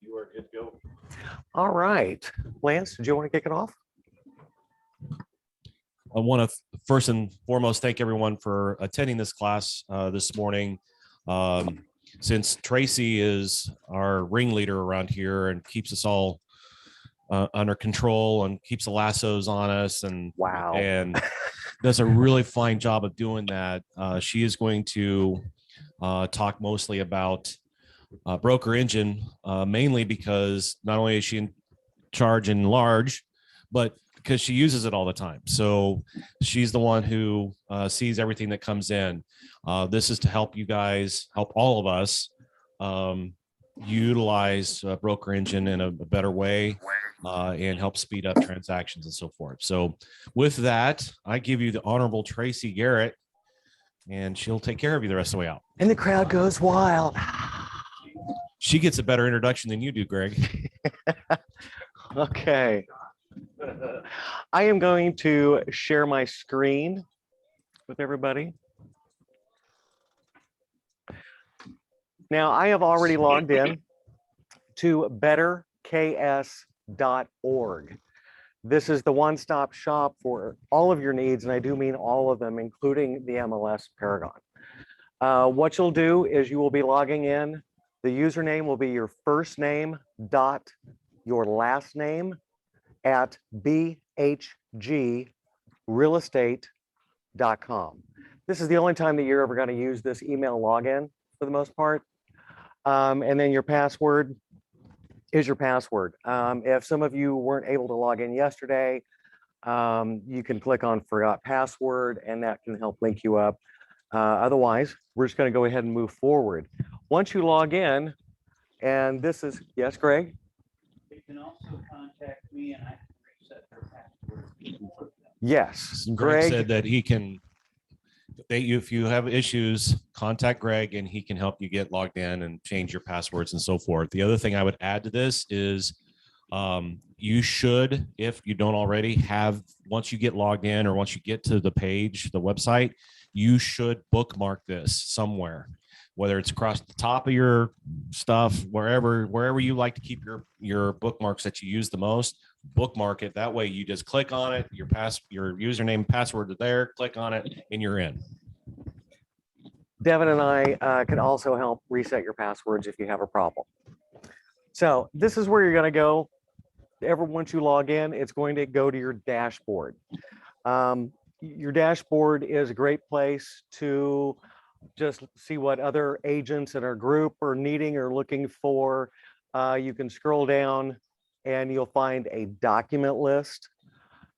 You are good to go. All right. Lance, did you want to kick it off? I want to first and foremost thank everyone for attending this class this morning. Since Tracy is our ringleader around here and keeps us all under control and keeps the lassos on us and does a really fine job of doing that, she is going to talk mostly about Broker Engine, mainly because not only is she in charge and large, but because she uses it all the time. So she's the one who sees everything that comes in. This is to help you guys, help all of us utilize Broker Engine in a better way and help speed up transactions and so forth. So with that, I give you the Honorable Tracy Garrett, and she'll take care of you the rest of the way out. And the crowd goes wild. She gets a better introduction than you do, Greg. Okay. I am going to share my screen with everybody. Now, I have already logged in to betterks.org. This is the one-stop shop for all of your needs, and I do mean all of them, including the MLS Paragon. What you'll do is you will be logging in. The username will be your first name dot your last name at bhgrealestate.com. This is the only time that you're ever going to use this email login for the most part. And then your password is your password. If some of you weren't able to log in yesterday, you can click on forgot password and that can help link you up. Otherwise, we're just going to go ahead and move forward. Once you log in, and this is, yes, Greg? You can also contact me and I can reset their password. Yes, Greg said that he can, if you have issues, contact Greg and he can help you get logged in and change your passwords and so forth. The other thing I would add to this is you should, if you don't already have, once you get logged in or once you get to the page, the website, you should bookmark this somewhere, whether it's across the top of your stuff, wherever you like to keep your bookmarks that you use the most, bookmark it. That way you just click on it, your username and password are there, click on it, and you're in. Devin and I can also help reset your passwords if you have a problem. So this is where you're going to go. Once you log in, it's going to go to your dashboard. Your dashboard is a great place to just see what other agents in our group are needing or looking for. You can scroll down and you'll find a document list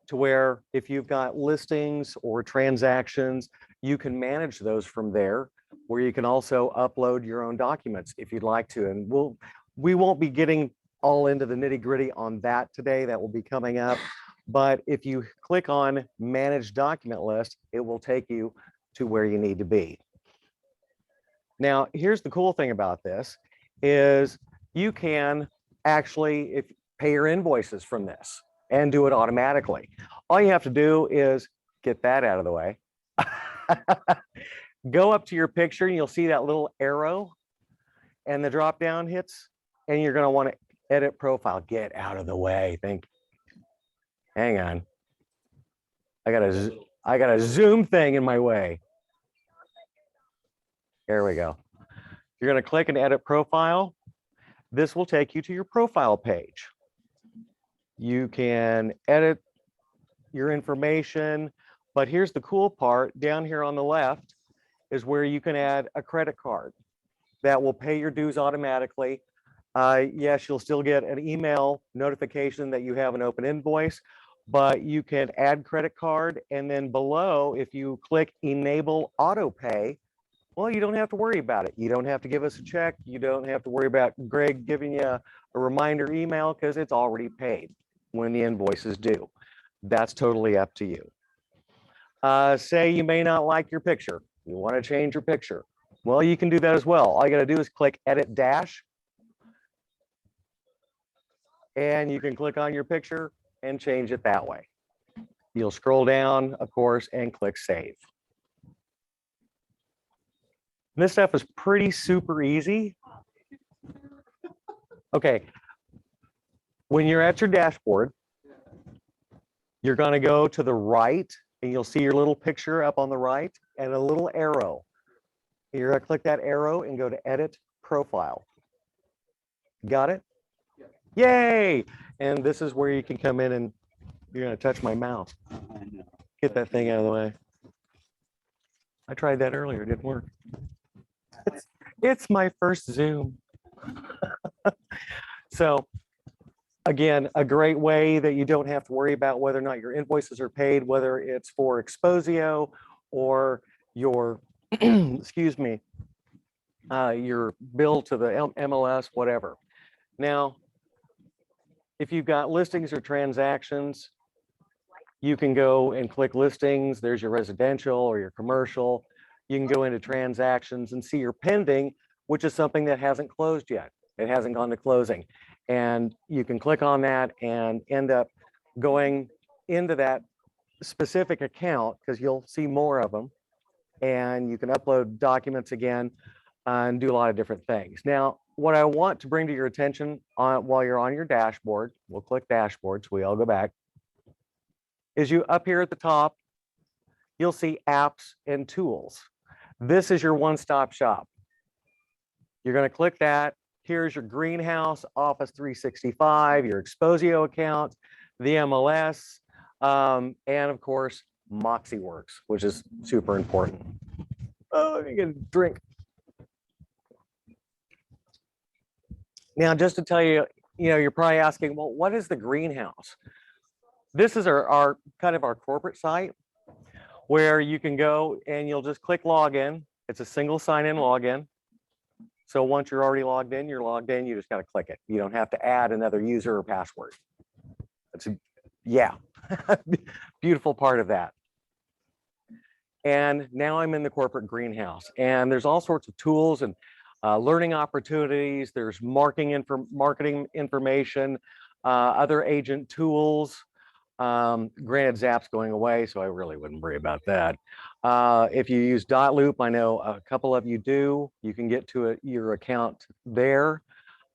to where if you've got listings or transactions, you can manage those from there, where you can also upload your own documents if you'd like to. And we won't be getting all into the nitty-gritty on that today. That will be coming up. But if you click on Manage Document List, it will take you to where you need to be. Now, here's the cool thing about this is you can actually pay your invoices from this and do it automatically. All you have to do is get that out of the way. Go up to your picture and you'll see that little arrow and the drop down hits, and you're going to want to edit profile. Get out of the way. Hang on. I got a Zoom thing in my way. There we go. You're going to click and edit profile. This will take you to your profile page. You can edit your information, but here's the cool part. Down here on the left is where you can add a credit card that will pay your dues automatically. Yes, you'll still get an email notification that you have an open invoice, but you can add credit card. And then below, if you click enable auto pay, well, you don't have to worry about it. You don't have to give us a check. You don't have to worry about Greg giving you a reminder email because it's already paid when the invoice is due. That's totally up to you. Say you may not like your picture. You want to change your picture. Well, you can do that as well. All you got to do is click edit dash. And you can click on your picture and change it that way. You'll scroll down, of course, and click save. This stuff is pretty super easy. Okay. When you're at your dashboard, you're going to go to the right and you'll see your little picture up on the right and a little arrow. You're going to click that arrow and go to edit profile. Got it? Yay! And this is where you can come in and you're going to touch my mouse. I know. Get that thing out of the way. I tried that earlier, it didn't work. It's my first Zoom. So again, a great way that you don't have to worry about whether or not your invoices are paid, whether it's for Exposio or your, excuse me, your bill to the MLS, whatever. Now, if you've got listings or transactions, you can go and click listings. There's your residential or your commercial. You can go into transactions and see your pending, which is something that hasn't closed yet. It hasn't gone to closing. And you can click on that and end up going into that specific account because you'll see more of them. And you can upload documents again and do a lot of different things. Now, what I want to bring to your attention while you're on your dashboard, we'll click dashboard so we all go back, is you up here at the top, you'll see apps and tools. This is your one-stop shop. You're going to click that. Here's your greenhouse, Office 365, your Exposio account, the MLS, and of course, MoxieWorks, which is super important. Oh, let me get a drink. Now, just to tell you, you're probably asking, well, what is the greenhouse? This is our kind of our corporate site where you can go and you'll just click login. It's a single sign-in login. So once you're already logged in, you're logged in. You just got to click it. You don't have to add another user or password. That's yeah, beautiful part of that. And now I'm in the corporate greenhouse, and there's all sorts of tools and learning opportunities. There's marketing information, other agent tools. Granted, Zap's going away, so I really wouldn't worry about that. If you use .loop, I know a couple of you do. You can get to your account there.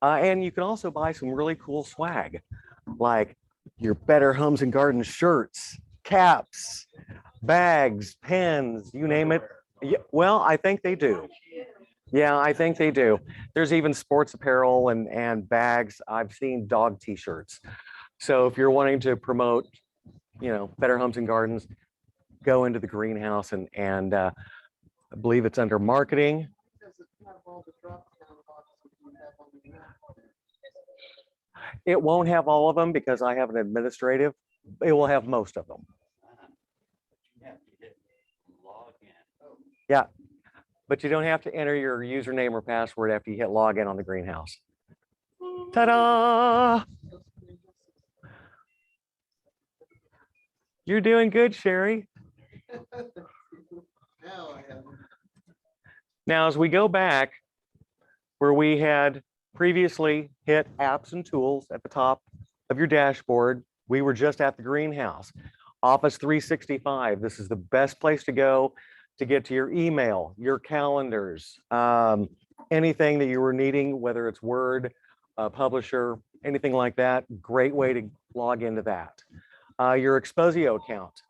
And you can also buy some really cool swag, like your Better Homes and Gardens shirts, caps, bags, pens, you name it. Yeah, well, I think they do. Yeah, I think they do. There's even sports apparel and bags. I've seen dog t-shirts. So if you're wanting to promote, Better Homes and Gardens, go into the greenhouse and I believe it's under marketing. It won't have all of them because I have an administrative. It will have most of them. You have to hit log in. Yeah, but you don't have to enter your username or password after you hit login on the greenhouse. Ta-da! You're doing good, Sherry. Now, as we go back where we had previously hit apps and tools at the top of your dashboard, we were just at the greenhouse. Office 365, this is the best place to go to get to your email, your calendars, anything that you were needing, whether it's Word, Publisher, anything like that, great way to log into that. Your Exposio account,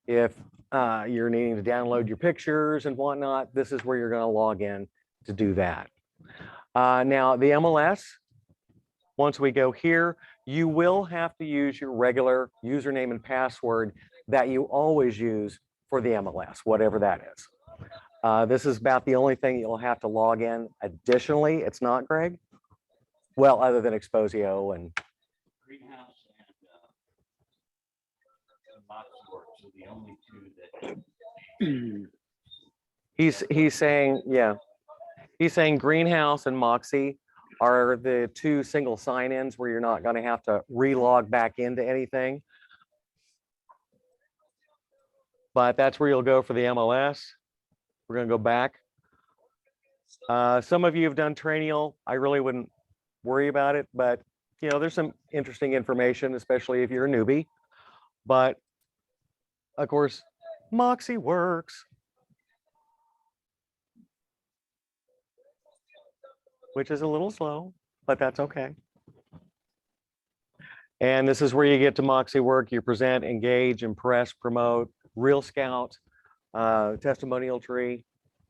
if you're needing to download your pictures and whatnot, this is where you're going to log in to do that. Now, the MLS, once we go here, you will have to use your regular username and password that you always use for the MLS, whatever that is. This is about the only thing you'll have to log in additionally. It's not, Greg? Well, other than Exposio and Greenhouse and MoxieWorks are the only two that. he's saying, yeah, he's saying Greenhouse and Moxie are the two single sign-ins where you're not going to have to re-log back into anything. But that's where you'll go for the MLS. We're going to go back. Some of you have done Tranial. I really wouldn't worry about it, but there's some interesting information, especially if you're a newbie. But of course, MoxieWorks. Which is a little slow, but that's okay. And this is where you get to Moxie work. You present, engage, impress, promote, Real Scout, testimonial tree,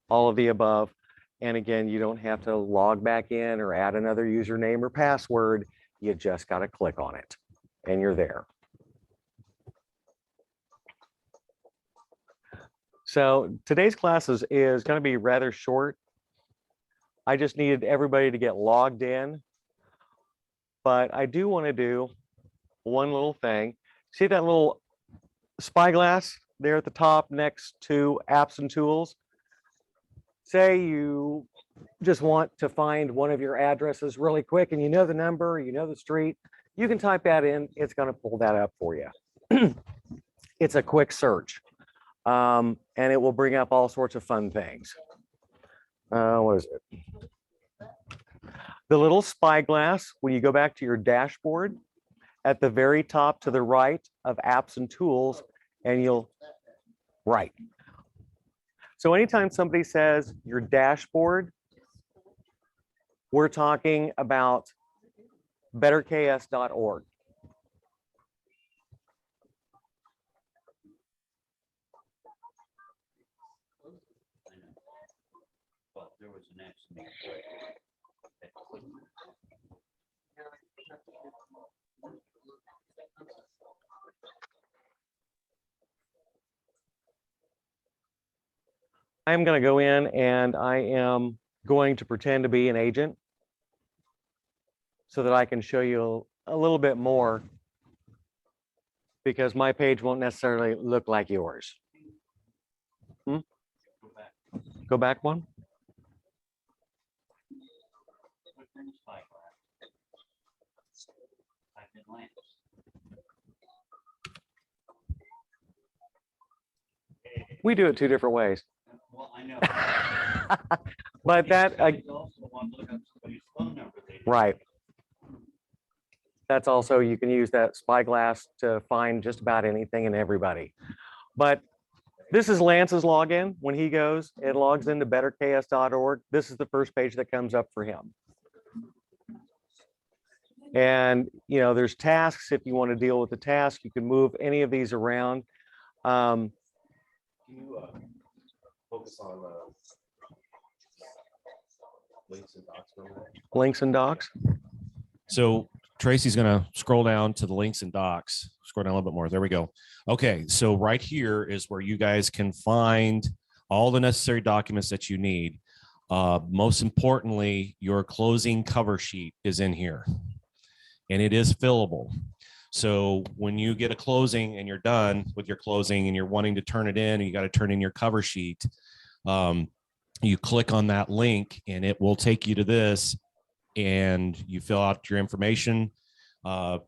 all of the above. And again, you don't have to log back in or add another username or password. You just got to click on it and you're there. So today's class is going to be rather short. I just needed everybody to get logged in, but I do want to do one little thing. See that little spyglass there at the top next to apps and tools? Say you just want to find one of your addresses really quick and you know the number, you know the street, you can type that in. It's going to pull that up for you. It's a quick search. And it will bring up all sorts of fun things. What is it? The little spyglass, when you go back to your dashboard, at the very top to the right of apps and tools, and you'll, right. So anytime somebody says your dashboard, we're talking about betterks.org. Well, there was an accident. I'm going to go in and I am going to pretend to be an agent so that I can show you a little bit more, because my page won't necessarily look like yours. Go back one. We do it two different ways. Well, I know. But that, right. That's also, you can use that spyglass to find just about anything and everybody. But this is Lance's login. When he goes, it logs into betterks.org. This is the first page that comes up for him. And, you know, there's tasks. If you want to deal with the task, you can move any of these around. Can you focus on links and docs for a minute? Links and docs. So Tracy's going to scroll down to the links and docs. Scroll down a little bit more. There we go. Okay, so right here is where you guys can find all the necessary documents that you need. Most importantly, your closing cover sheet is in here, and it is fillable. So when you get a closing and you're done with your closing and you're wanting to turn it in and you got to turn in your cover sheet, you click on that link and it will take you to this, and you fill out your information,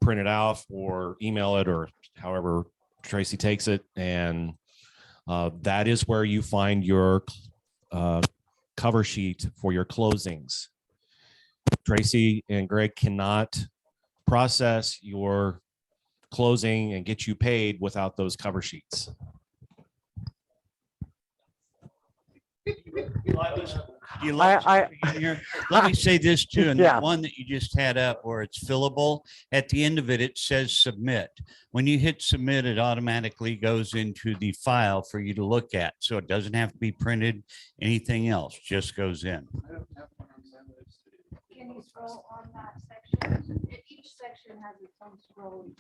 print it out or email it or however Tracy takes it. And that is where you find your cover sheet for your closings. Tracy and Greg cannot process your closing and get you paid without those cover sheets. Let me say this too, and Yeah. that one that you just had up where it's fillable, at the end of it, it says submit. When you hit submit, it automatically goes into the file for you to look at. So it doesn't have to be printed, anything else, just goes in. Can you scroll on that section? Each section has its own scroll.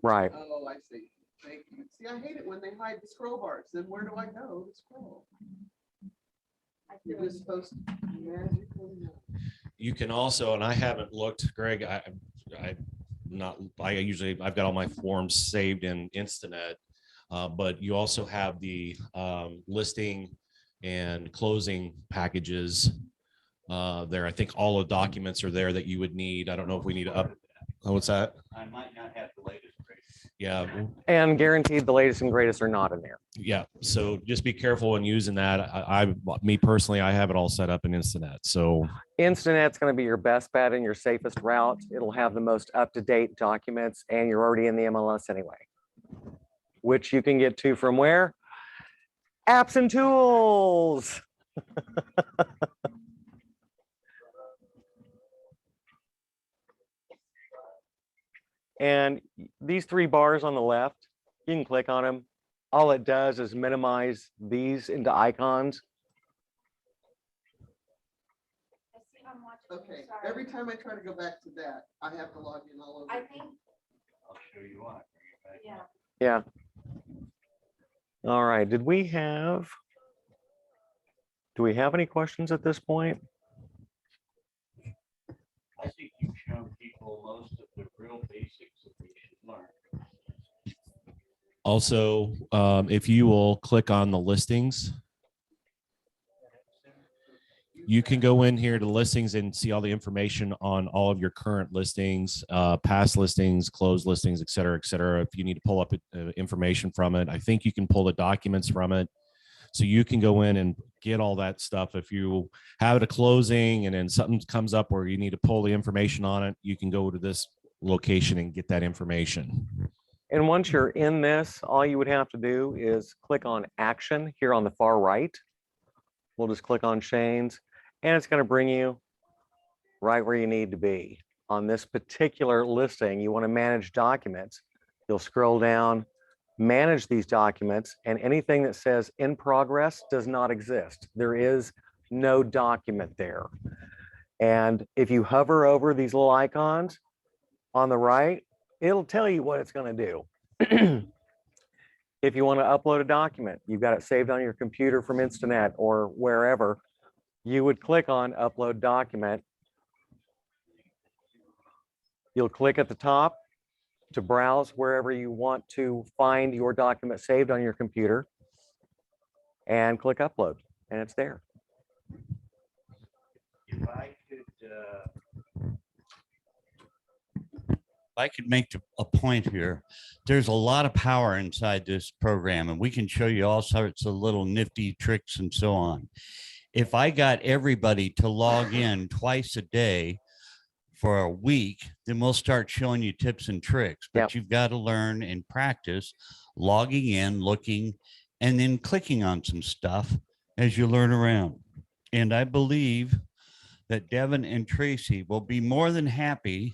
Right. Oh, I see. Thank you. See, I hate it when they hide the scroll bars. Then where do I go to scroll? You're just supposed to magically know. You can also, and I haven't looked, Greg, I've got all my forms saved in Instanet, but you also have the listing and closing packages there. I think all the documents are there that you would need. I don't know if we need to up. Oh, what's that? I might not have the latest. Yeah. And guaranteed the latest and greatest are not in there. Yeah. So just be careful when using that. Me personally, I have it all set up in Instanet. So Instanet's going to be your best bet and your safest route. It'll have the most up-to-date documents, and you're already in the MLS anyway, which you can get to from where? Apps and tools. And these three bars on the left, you can click on them. All it does is minimize these into icons. I see, I'm watching. Okay, Sorry. every time I try to go back to that, I have to log in all over. I again. think, I'll show you why. yeah. Yeah. All right, do we have any questions at this point? I think you've shown people most of the real basics that they should learn. Also, if you will click on the listings, you can go in here to listings and see all the information on all of your current listings, past listings, closed listings, et cetera, et cetera. If you need to pull up information from it, I think you can pull the documents from it. So you can go in and get all that stuff. If you have it a closing and then something comes up where you need to pull the information on it, you can go to this location and get that information. And once you're in this, all you would have to do is click on action here on the far right. We'll just click on Shane's and it's going to bring you right where you need to be. On this particular listing, you want to manage documents. You'll scroll down, manage these documents, and anything that says in progress does not exist. There is no document there. And if you hover over these little icons on the right, it'll tell you what it's going to do. If you want to upload a document, you've got it saved on your computer from Instanet or wherever, you would click on upload document. You'll click at the top to browse wherever you want to find your document saved on your computer and click upload, and it's there. If I could make a point here, there's a lot of power inside this program, and we can show you all sorts of little nifty tricks and so on. If I got everybody to log in twice a day for a week, then we'll start showing you tips and tricks. But Yep. you've got to learn and practice logging in, looking, and then clicking on some stuff as you learn around. And I believe that Devin and Tracy will be more than happy.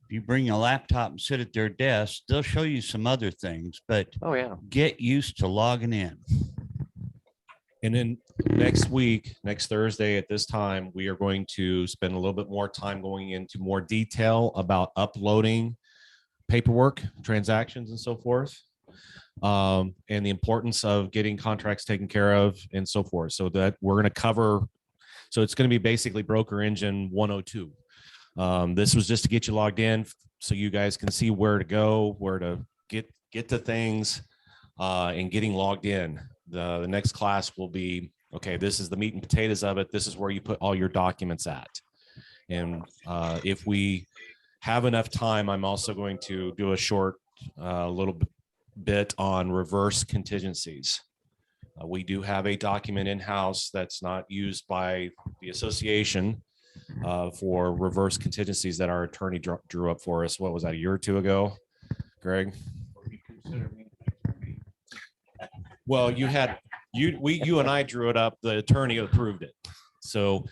If you bring a laptop and sit at their desk, they'll show you some other things, but Oh yeah. get used to logging in. And then next week, next Thursday at this time, we are going to spend a little bit more time going into more detail about uploading paperwork, transactions, and so forth, and the importance of getting contracts taken care of and so forth. So that we're going to cover, so it's going to be basically broker engine 102. This was just to get you logged in so you guys can see where to go, where to get to things, and getting logged in. The next class will be, okay, this is the meat and potatoes of it. This is where you put all your documents at. And if we have enough time, I'm also going to do a short little bit on reverse contingencies. We do have a document in-house that's not used by the association for reverse contingencies that our attorney drew up for us. What was that, a year or two ago, Greg? Well, you and I drew it up. The attorney approved it. So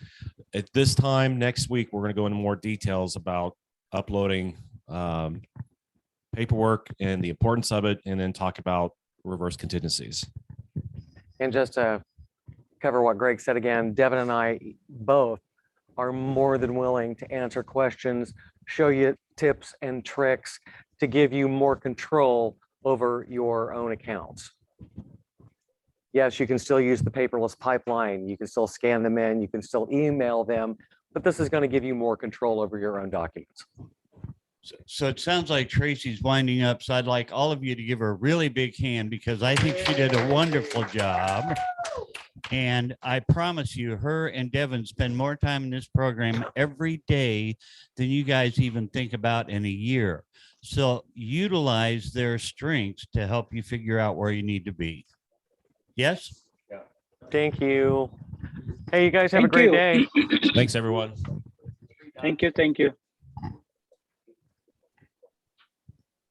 at this time next week, we're going to go into more details about uploading paperwork and the importance of it, and then talk about reverse contingencies. And just to cover what Greg said again, Devin and I both are more than willing to answer questions, show you tips and tricks to give you more control over your own accounts. Yes, you can still use the paperless pipeline. You can still scan them in. You can still email them, but this is going to give you more control over your own documents. So it sounds like Tracy's winding up. So I'd like all of you to give her a really big hand because I think she did a wonderful job. And I promise you, her and Devin spend more time in this program every day than you guys even think about in a year. So utilize their strengths to help you figure out where you need to be. Yes? Thank you. Hey, you guys have a Thank great you. day. Thanks, everyone. Thank you. Thank you.